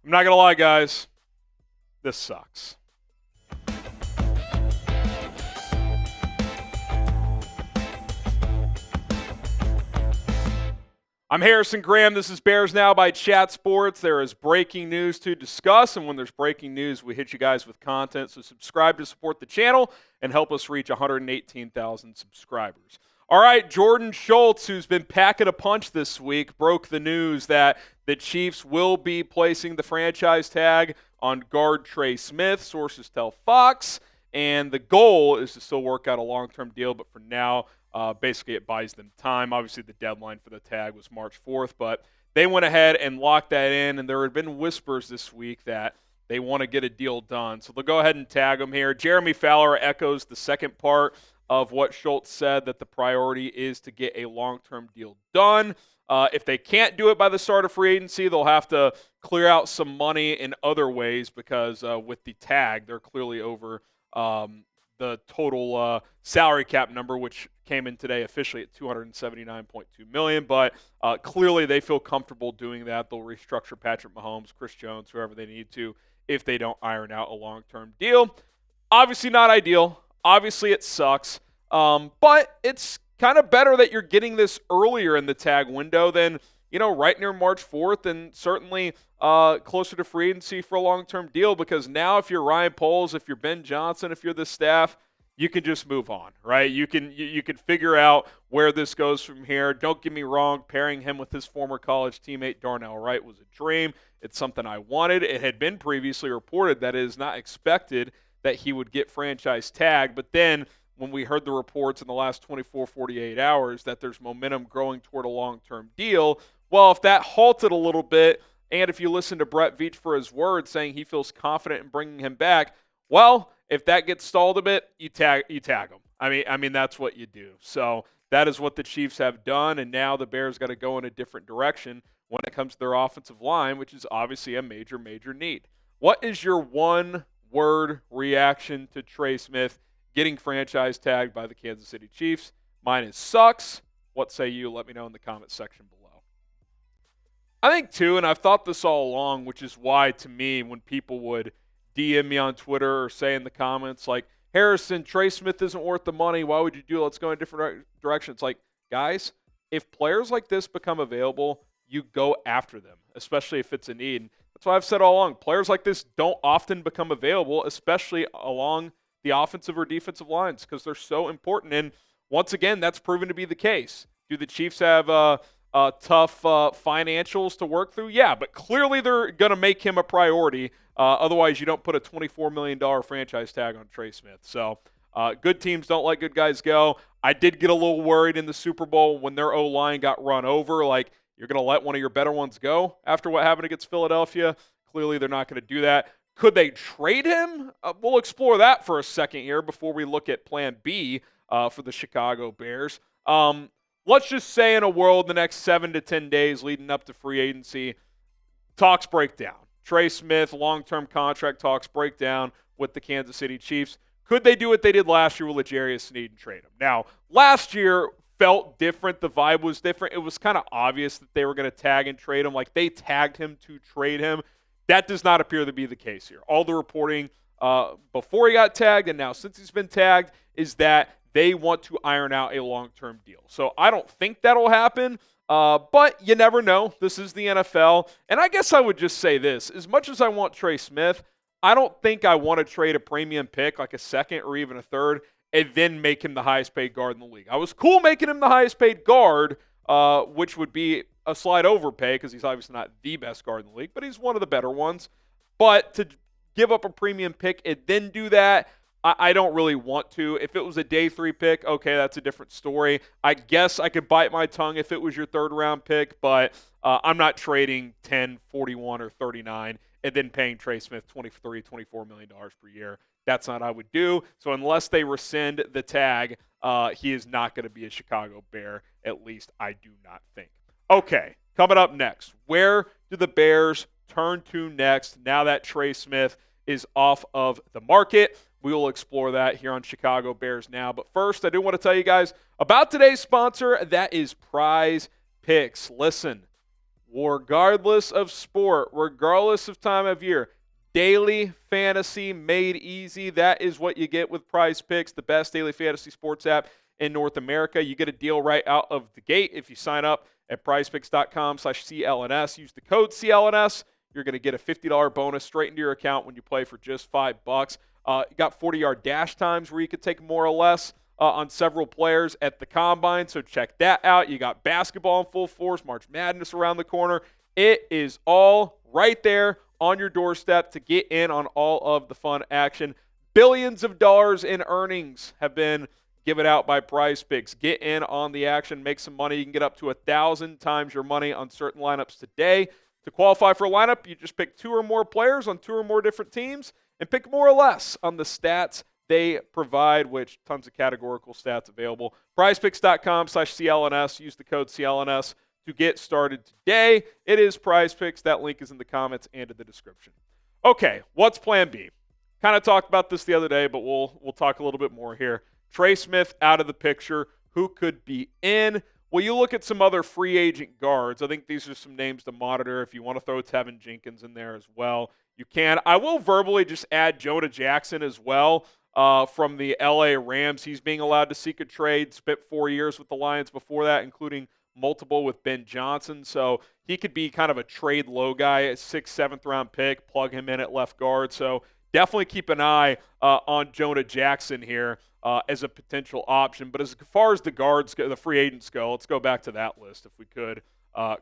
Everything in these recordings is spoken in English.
I'm not going to lie, guys. This sucks. I'm Harrison Graham. This is Bears Now by Chat Sports. There is breaking news to discuss, and when there's breaking news, we hit you guys with content. So subscribe to support the channel and help us reach 118,000 subscribers. All right, Jordan Schultz, who's been packing a punch this week, broke the news that the Chiefs will be placing the franchise tag on guard Trey Smith, sources tell Fox, and the goal is to still work out a long-term deal, but for now, basically, it buys them time. Obviously, the deadline for the tag was March 4th, but they went ahead and locked that in, and there had been whispers this week that they want to get a deal done. So they'll go ahead and tag them here. Jeremy Fowler echoes the second part of what Schultz said, that the priority is to get a long-term deal done. If they can't do it by the start of free agency, they'll have to clear out some money in other ways because with the tag, they're clearly over the total salary cap number, which came in today officially at $279.2 million. But clearly they feel comfortable doing that. They'll restructure Patrick Mahomes, Chris Jones, whoever they need to, if they don't iron out a long-term deal. Obviously not ideal. Obviously it sucks. But it's kind of better that you're getting this earlier in the tag window than, right near March 4th, and certainly closer to free agency for a long-term deal, because now if you're Ryan Poles, if you're Ben Johnson, if you're the staff, you can just move on, right? You can figure out where this goes from here. Don't get me wrong, pairing him with his former college teammate Darnell Wright was a dream. It's something I wanted. It had been previously reported that it is not expected that he would get franchise tag, but then when we heard the reports in the last 24, 48 hours that there's momentum growing toward a long-term deal, well, if that halted a little bit, and if you listen to Brett Veach for his words saying he feels confident in bringing him back, well, if that gets stalled a bit, you tag him. I mean that's what you do. So that is what the Chiefs have done, and now the Bears got to go in a different direction when it comes to their offensive line, which is obviously a major, major need. What is your one-word reaction to Trey Smith getting franchise tagged by the Kansas City Chiefs? Mine is sucks. What say you? Let me know in the comments section below. I think, too, and I've thought this all along, which is why, to me, when people would DM me on Twitter or say in the comments, like, Harrison, Trey Smith isn't worth the money. Why would you do it? Let's go in a different direction. It's like, guys, if players like this become available, you go after them, especially if it's a need. And that's why I've said all along, players like this don't often become available, especially along the offensive or defensive lines, because they're so important. And once again, that's proven to be the case. Do the Chiefs have tough financials to work through? Yeah, but clearly they're going to make him a priority. Otherwise, you don't put a $24 million franchise tag on Trey Smith. So good teams don't let good guys go. I did get a little worried in the Super Bowl when their O-line got run over. Like, you're going to let one of your better ones go after what happened against Philadelphia? Clearly they're not going to do that. Could they trade him? We'll explore that for a second here before we look at plan B for the Chicago Bears. Let's just say in a world the next 7 to 10 days leading up to free agency, talks break down. Trey Smith, long-term contract talks break down with the Kansas City Chiefs. Could they do what they did last year with L'Jarius Sneed and trade him? Now, last year felt different. The vibe was different. It was kind of obvious that they were going to tag and trade him. Like, they tagged him to trade him. That does not appear to be the case here. All the reporting before he got tagged and now since he's been tagged is that they want to iron out a long-term deal. So I don't think that'll happen, but you never know. This is the NFL. And I guess I would just say this. As much as I want Trey Smith, I don't think I want to trade a premium pick, like a second or even a third, and then make him the highest-paid guard in the league. I was cool making him the highest-paid guard, which would be a slide over pay because he's obviously not the best guard in the league, but he's one of the better ones. But to give up a premium pick and then do that, I don't really want to. If it was a day 3 pick, okay, that's a different story. I guess I could bite my tongue if it was your third-round pick, but I'm not trading 10, 41, or 39 and then paying Trey Smith $23, $24 million per year. That's not what I would do. So unless they rescind the tag, he is not going to be a Chicago Bear, at least I do not think. Okay, coming up next, where do the Bears turn to next now that Trey Smith is off of the market? We will explore that here on Chicago Bears Now. But first, I do want to tell you guys about today's sponsor. That is Prize Picks. Listen, regardless of sport, regardless of time of year, daily fantasy made easy. That is what you get with Prize Picks, the best daily fantasy sports app in North America. You get a deal right out of the gate if you sign up at prizepicks.com/CLNS. Use the code CLNS. You're going to get a $50 bonus straight into your account when you play for just $5. You got 40-yard dash times where you could take more or less on several players at the Combine, so check that out. You got basketball in full force, March Madness around the corner. It is all right there on your doorstep to get in on all of the fun action. Billions of dollars in earnings have been given out by Prize Picks. Get in on the action, make some money. You can get up to 1,000 times your money on certain lineups today. To qualify for a lineup, you just pick 2 or more players on 2 or more different teams and pick more or less on the stats they provide, which tons of categorical stats available. PrizePicks.com/CLNS. Use the code CLNS to get started today. It is Prize Picks. That link is in the comments and in the description. Okay, what's plan B? Kind of talked about this the other day, but we'll talk a little bit more here. Trey Smith out of the picture. Who could be in? Well, you look at some other free agent guards. I think these are some names to monitor. If you want to throw Tevin Jenkins in there as well, you can. I will verbally just add Jonah Jackson as well from the LA Rams. He's being allowed to seek a trade. Spent 4 years with the Lions before that, including multiple with Ben Johnson. So he could be kind of a trade low guy, a 6th, 7th round pick. Plug him in at left guard. So definitely keep an eye on Jonah Jackson here as a potential option. But as far as the guards go, the free agents go, let's go back to that list if we could,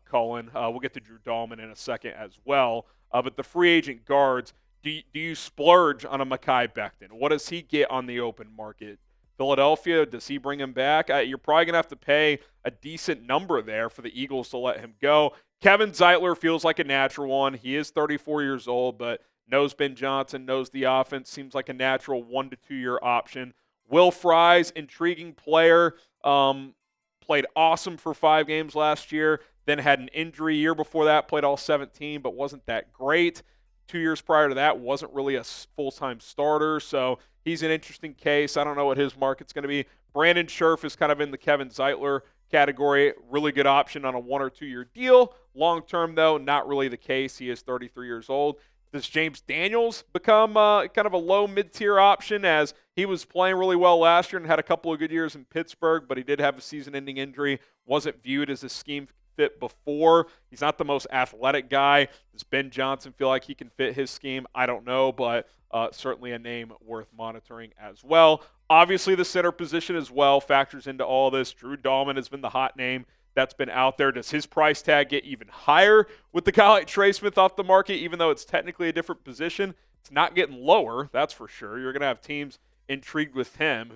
Colin. We'll get to Drew Dalman in a second as well. But the free agent guards, do you splurge on a Mekhi Becton? What does he get on the open market? Philadelphia, does he bring him back? You're probably going to have to pay a decent number there for the Eagles to let him go. Kevin Zeitler feels like a natural one. He is 34 years old, but knows Ben Johnson, knows the offense, seems like a natural 1 to 2 year option. Will Fries, intriguing player, played awesome for 5 games last year, then had an injury year before that, played all 17, but wasn't that great. 2 years prior to that, wasn't really a full-time starter, so he's an interesting case. I don't know what his market's going to be. Brandon Scherf is kind of in the Kevin Zeitler category. Really good option on a 1 or 2 year deal. Long-term, though, not really the case. He is 33 years old. Does James Daniels become kind of a low mid-tier option, as he was playing really well last year and had a couple of good years in Pittsburgh, but he did have a season-ending injury, wasn't viewed as a scheme fit before. He's not the most athletic guy. Does Ben Johnson feel like he can fit his scheme? I don't know, but certainly a name worth monitoring as well. Obviously, the center position as well factors into all this. Drew Dalman has been the hot name that's been out there. Does his price tag get even higher with the guy like Trey Smith off the market, even though it's technically a different position? It's not getting lower, that's for sure. You're going to have teams intrigued with him,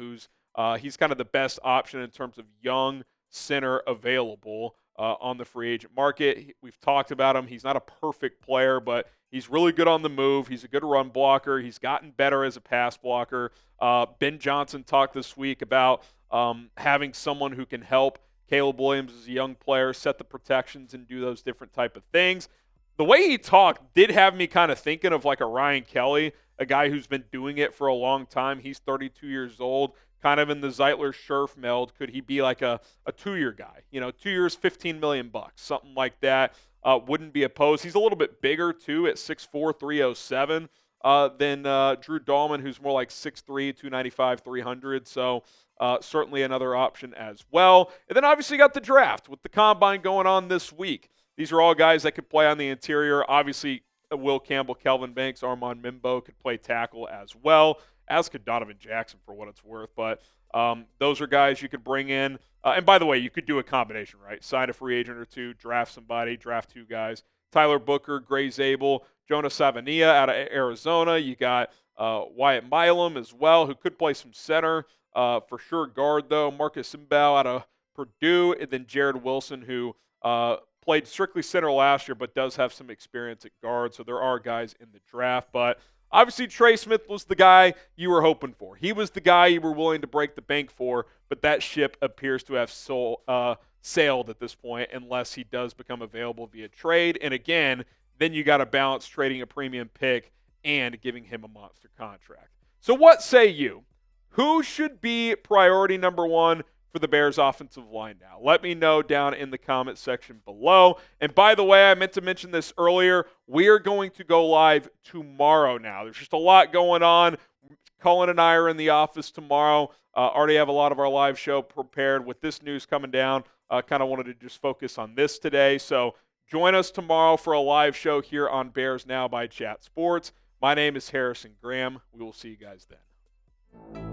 he's kind of the best option in terms of young center available on the free agent market. We've talked about him. He's not a perfect player, but he's really good on the move. He's a good run blocker. He's gotten better as a pass blocker. Ben Johnson talked this week about having someone who can help Caleb Williams as a young player, set the protections and do those different type of things. The way he talked did have me kind of thinking of like a Ryan Kelly, a guy who's been doing it for a long time. He's 32 years old, kind of in the Zeitler-Scherf meld. Could he be like a 2-year guy? 2 years, $15 million, something like that. Wouldn't be opposed. He's a little bit bigger, too, at 6'4", 307 than Drew Dalman, who's more like 6'3", 295, 300. So certainly another option as well. And then obviously you got the draft with the Combine going on this week. These are all guys that could play on the interior. Obviously, Will Campbell, Kelvin Banks, Armand, Mbow could play tackle as well, as could Donvan Jackson for what it's worth. But those are guys you could bring in. And by the way, you could do a combination, right? Sign a free agent or two, draft somebody, draft 2 guys. Tyler Booker, Gray Zabel, Jonah Savaiinaea out of Arizona. You got Wyatt Milum as well, who could play some center. For sure guard, though. Marcus Mbow out of Purdue. And then Jared Wilson, who played strictly center last year, but does have some experience at guard. So there are guys in the draft. But obviously Trey Smith was the guy you were hoping for. He was the guy you were willing to break the bank for, but that ship appears to have sailed at this point unless he does become available via trade. And again, then you got to balance trading a premium pick and giving him a monster contract. So what say you? Who should be priority number 1 for the Bears offensive line now? Let me know down in the comment section below. And by the way, I meant to mention this earlier. We are going to go live tomorrow now. There's just a lot going on. Cullen and I are in the office tomorrow. Already have a lot of our live show prepared. With this news coming down, kind of wanted to just focus on this today. So join us tomorrow for a live show here on Bears Now by Chat Sports. My name is Harrison Graham. We will see you guys then.